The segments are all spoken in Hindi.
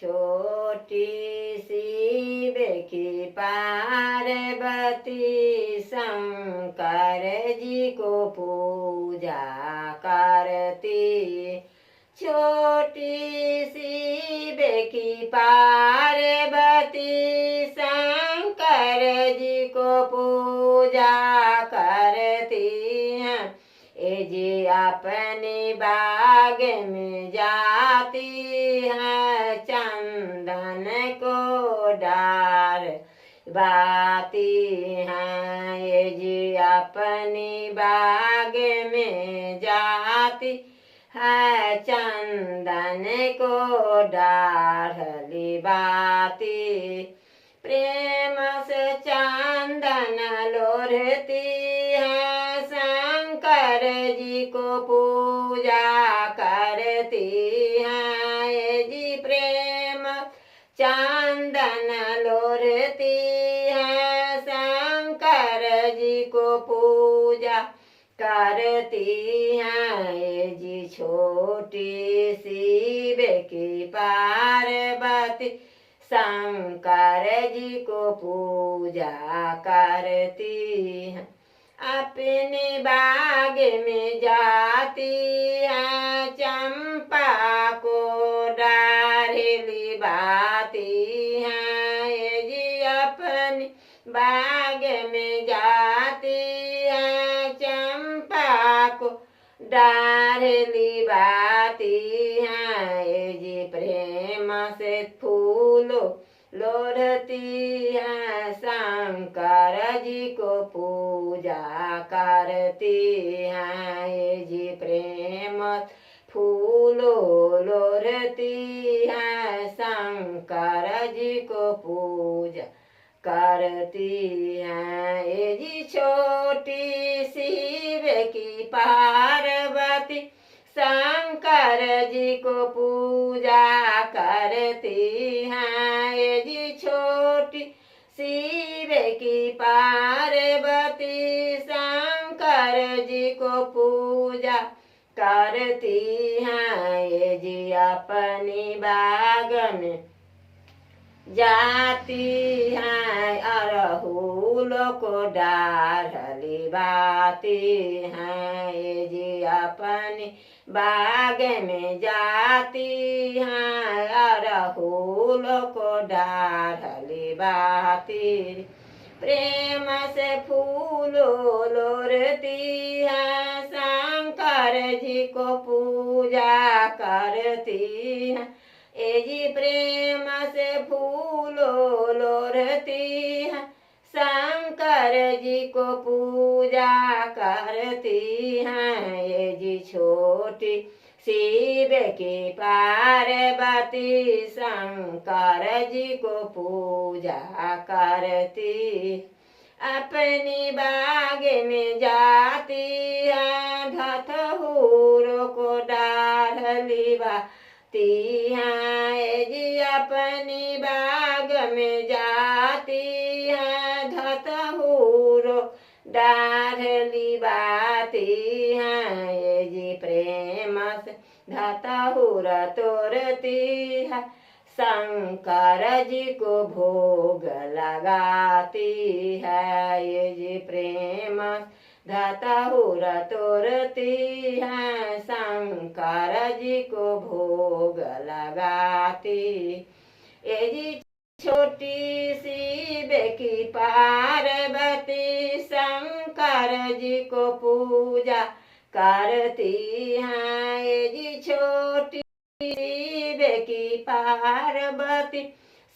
छोटी सी बेकी पार्वती शंकर जी को पूजा करती। छोटी सी बेकी पार्वती शंकर जी को पूजा करती हैं। ए जी अपने बाग में जाती है चंदन को डार बाती हैं। ये जी अपनी बाग में जाती है चंदन को डाढ़ली बाती। प्रेम से चंदन लोढ़ती है शंकर जी को पूजा करती हैं। ये जी प्रेम चंदन लोढ़ती है शंकर जी को पूजा करती हैं। ये जी छोटी सी बेकी पार्वती शंकर जी को पूजा करती हैं। अपने बाग में जाती है चंपा को डाढ़ली बाती हैं। ये जी अपने बाग में जाती है चंपा को डाढ़ली बाती हैं। ये जी प्रेम से फूलों लोढ़ती है शंकर जी को पूजा करती हैं। ये जी प्रेम फूलों लोढ़ती है शंकर जी को पूजा करती हैं। ये जी छोटी सी बेकी पार्वती शंकर जी को पूजा करती हैं। ये जी छोटी सी बेकी पार्वती शंकर जी को पूजा करती हैं। ये जी अपनी बाग में जाती हैं अड़हुल को डाढ़ली बाती हैं। ये जी अपनी बाग में जाती हैं अड़हुल को डाढ़ली बाती। प्रेम से फूलों लोढ़ती है शंकर जी को पूजा करती हैं। ए जी प्रेम से फूलों लोढ़ती है शंकर जी को पूजा करती हैं। ये जी छोटी सी बेकी पार्वती शंकर जी को पूजा करती। अपनी बाग में जाती है धतूर को डाढ़ली बाती हैं। ये जी अपनी बाग में जाती है धतूर डाढ़ली बाती हैं। ये जी प्रेम से धतूर तोड़ती है शंकर जी को भोग लगाती है। ये जी प्रेम धतूर तोड़ती है शंकर जी को भोग लगाती। ये जी छोटी सी बेकी पार्वती शंकर जी को पूजा करती हैं। ये जी छोटी सी बेकी पार्वती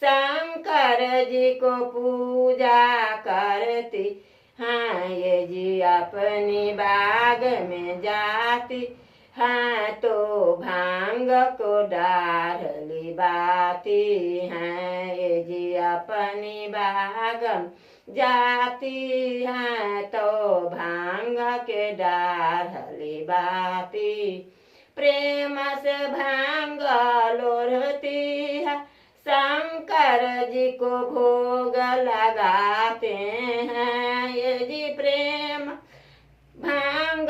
शंकर जी को पूजा करती हाँ। ये जी अपनी बाग में जाती हाँ तो भांग को डाढ़ली बाती हैं। ये जी अपनी बाग में जाती हैं तो भांग के डाढ़ली बाती। प्रेम से भांग लोढ़ती है शंकर जी को भोग लगाते हैं। ये जी प्रेम भांग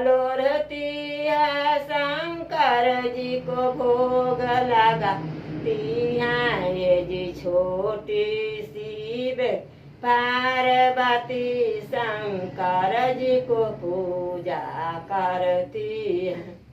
लोढ़ती है शंकर जी को भोग लगाते करती हैं ये जी छोटी सी पार्वती शंकर जी को पूजा करती हैं।